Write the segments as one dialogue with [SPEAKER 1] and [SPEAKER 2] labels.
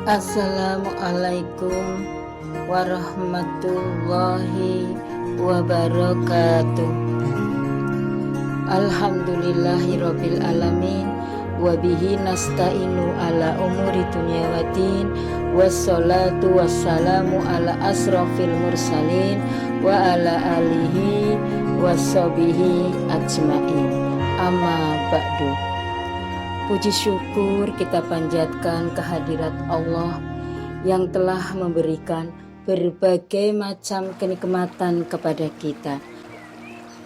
[SPEAKER 1] Assalamualaikum warahmatullahi wabarakatuh. Alhamdulillahirabbil alamin wa bihi nasta'inu ala umuri dunya waddin wassalatu wassalamu ala asrofil mursalin wa ala alihi washabihi ajmain. Amma ba'du. Puji syukur kita panjatkan kehadirat Allah yang telah memberikan berbagai macam kenikmatan kepada kita.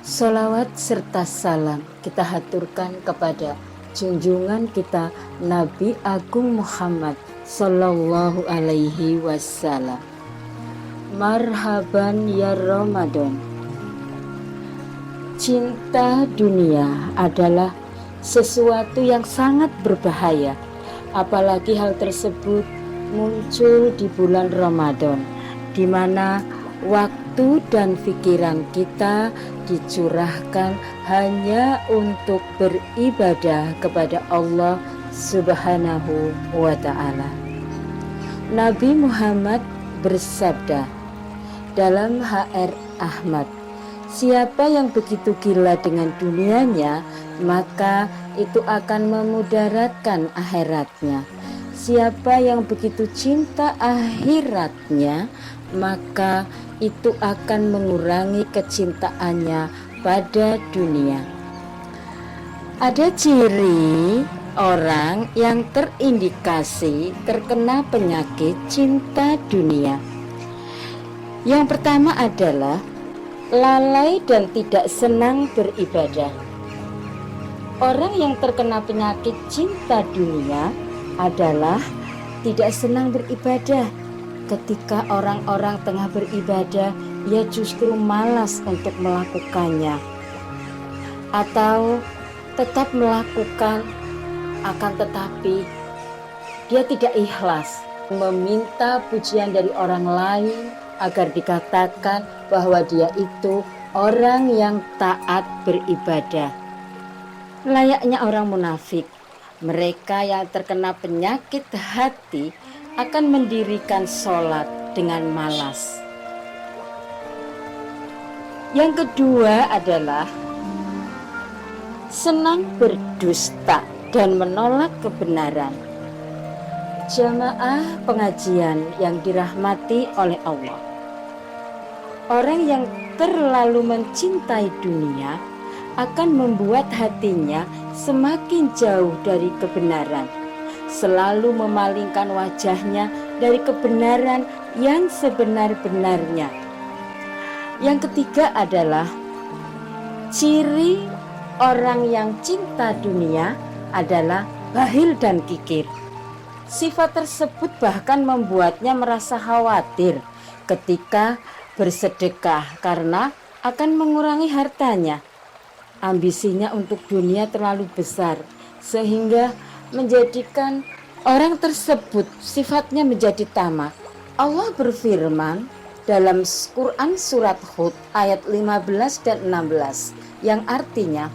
[SPEAKER 1] Sholawat serta salam kita haturkan kepada junjungan kita Nabi Agung Muhammad Sallallahu Alaihi Wasallam. Marhaban ya Ramadan. Cinta dunia adalah sesuatu yang sangat berbahaya, apalagi hal tersebut muncul di bulan Ramadan, di mana waktu dan pikiran kita dicurahkan hanya untuk beribadah kepada Allah Subhanahu wa Ta'ala. Nabi Muhammad bersabda dalam HR Ahmad, siapa yang begitu gila dengan dunianya, maka itu akan memudaratkan akhiratnya. Siapa yang begitu cinta akhiratnya, maka itu akan mengurangi kecintaannya pada dunia. Ada ciri orang yang terindikasi terkena penyakit cinta dunia. Yang pertama adalah lalai dan tidak senang beribadah. Orang yang terkena penyakit cinta dunia adalah tidak senang beribadah. Ketika orang-orang tengah beribadah, ia justru malas untuk melakukannya, atau tetap melakukan, akan tetapi dia tidak ikhlas meminta pujian dari orang lain agar dikatakan bahwa dia itu orang yang taat beribadah. Layaknya orang munafik, mereka yang terkena penyakit hati akan mendirikan sholat dengan malas. Yang kedua adalah senang berdusta dan menolak kebenaran. Jamaah pengajian yang dirahmati oleh Allah, orang yang terlalu mencintai dunia akan membuat hatinya semakin jauh dari kebenaran, selalu memalingkan wajahnya dari kebenaran yang sebenar-benarnya. Yang ketiga adalah ciri orang yang cinta dunia adalah bakhil dan kikir. Sifat tersebut bahkan membuatnya merasa khawatir ketika bersedekah karena akan mengurangi hartanya. Ambisinya untuk dunia terlalu besar sehingga menjadikan orang tersebut sifatnya menjadi tamak. Allah berfirman dalam Quran surat Hud ayat 15 dan 16 yang artinya,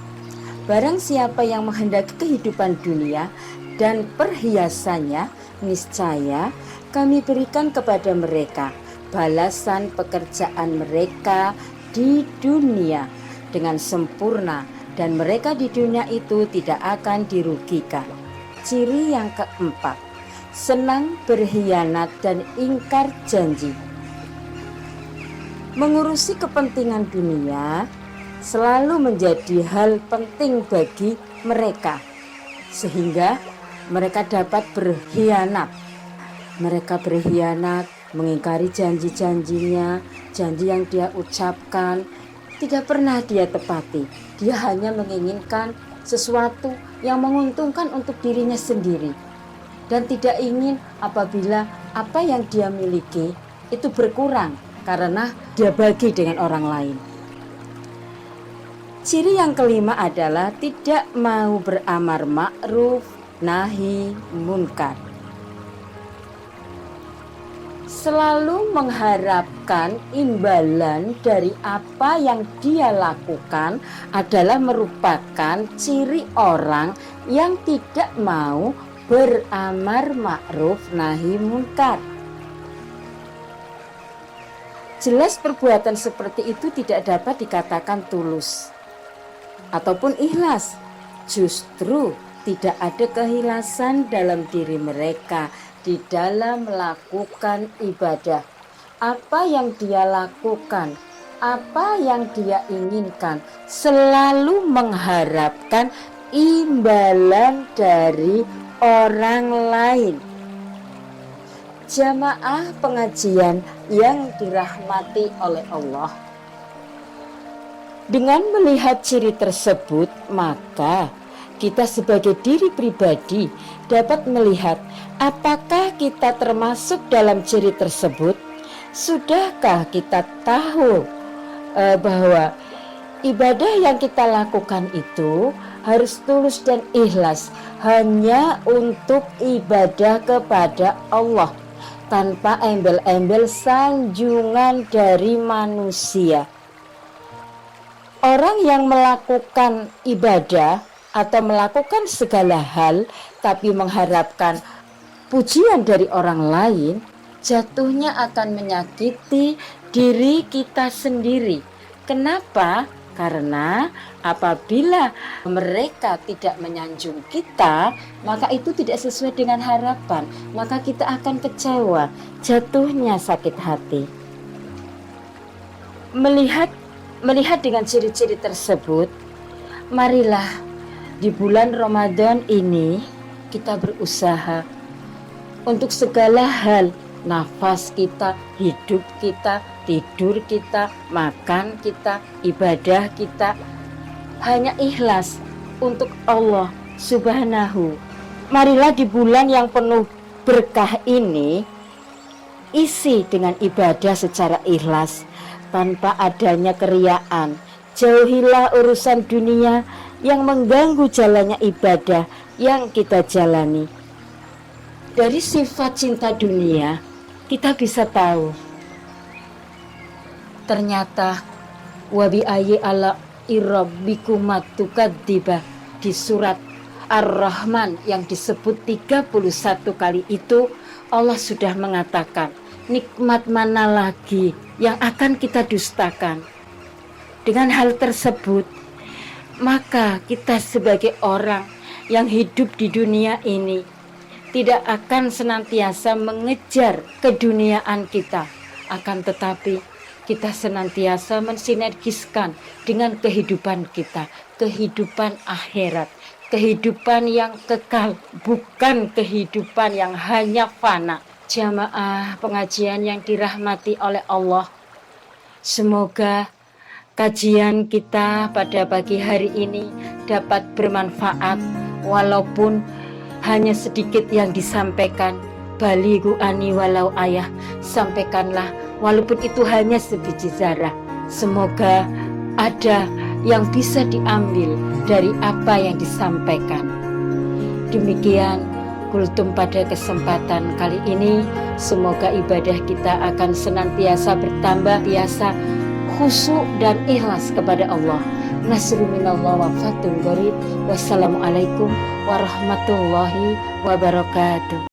[SPEAKER 1] barang siapa yang menghendaki kehidupan dunia dan perhiasannya, niscaya kami berikan kepada mereka balasan pekerjaan mereka di dunia dengan sempurna, dan mereka di dunia itu tidak akan dirugikan. Ciri yang keempat, senang berkhianat dan ingkar janji. Mengurusi kepentingan dunia selalu menjadi hal penting bagi mereka, sehingga mereka dapat berkhianat. Mereka berkhianat, mengingkari janji-janjinya, janji yang dia ucapkan tidak pernah dia tepati. Dia hanya menginginkan sesuatu yang menguntungkan untuk dirinya sendiri, dan tidak ingin apabila apa yang dia miliki itu berkurang karena dia bagi dengan orang lain. Ciri yang kelima adalah tidak mau beramar ma'ruf nahi munkar. Selalu mengharapkan imbalan dari apa yang dia lakukan adalah merupakan ciri orang yang tidak mau beramar ma'ruf nahi munkar. Jelas perbuatan seperti itu tidak dapat dikatakan tulus ataupun ikhlas. Justru tidak ada keikhlasan dalam diri mereka di dalam melakukan ibadah. Apa yang dia lakukan, apa yang dia inginkan, selalu mengharapkan imbalan dari orang lain. Jamaah pengajian yang dirahmati oleh Allah, dengan melihat ciri tersebut, maka kita sebagai diri pribadi dapat melihat apakah kita termasuk dalam ciri tersebut. Sudahkah kita tahu bahwa ibadah yang kita lakukan itu harus tulus dan ikhlas, hanya untuk ibadah kepada Allah, tanpa embel-embel sanjungan dari manusia. Orang yang melakukan ibadah atau melakukan segala hal tapi mengharapkan pujian dari orang lain, jatuhnya akan menyakiti diri kita sendiri. Kenapa? Karena apabila mereka tidak menyanjung kita, maka itu tidak sesuai dengan harapan, maka kita akan kecewa, jatuhnya sakit hati. Melihat dengan ciri-ciri tersebut, marilah di bulan Ramadan ini kita berusaha untuk segala hal, nafas kita, hidup kita, tidur kita, makan kita, ibadah kita, hanya ikhlas untuk Allah Subhanahu. Marilah di bulan yang penuh berkah ini, isi dengan ibadah secara ikhlas, tanpa adanya keriaan. Jauhilah urusan dunia yang mengganggu jalannya ibadah yang kita jalani. Dari sifat cinta dunia, kita bisa tahu ternyata wabi ayyi ala irrabbikumat tukadziba di surat Ar-Rahman yang disebut 31 kali itu, Allah sudah mengatakan nikmat mana lagi yang akan kita dustakan. Dengan hal tersebut, maka kita sebagai orang yang hidup di dunia ini tidak akan senantiasa mengejar keduniaan kita, akan tetapi kita senantiasa mensinergiskan dengan kehidupan kita, kehidupan akhirat, kehidupan yang kekal, bukan kehidupan yang hanya fana. Jamaah pengajian yang dirahmati oleh Allah, semoga kajian kita pada pagi hari ini dapat bermanfaat, walaupun hanya sedikit yang disampaikan. Balighu ani walau ayah, sampaikanlah walaupun itu hanya sebiji zarah. Semoga ada yang bisa diambil dari apa yang disampaikan. Demikian kultum pada kesempatan kali ini. Semoga ibadah kita akan senantiasa bertambah, biasa khusyuk dan ikhlas kepada Allah. Nasrul minallah wa fathun qarib. Wassalamualaikum warahmatullahi wabarakatuh.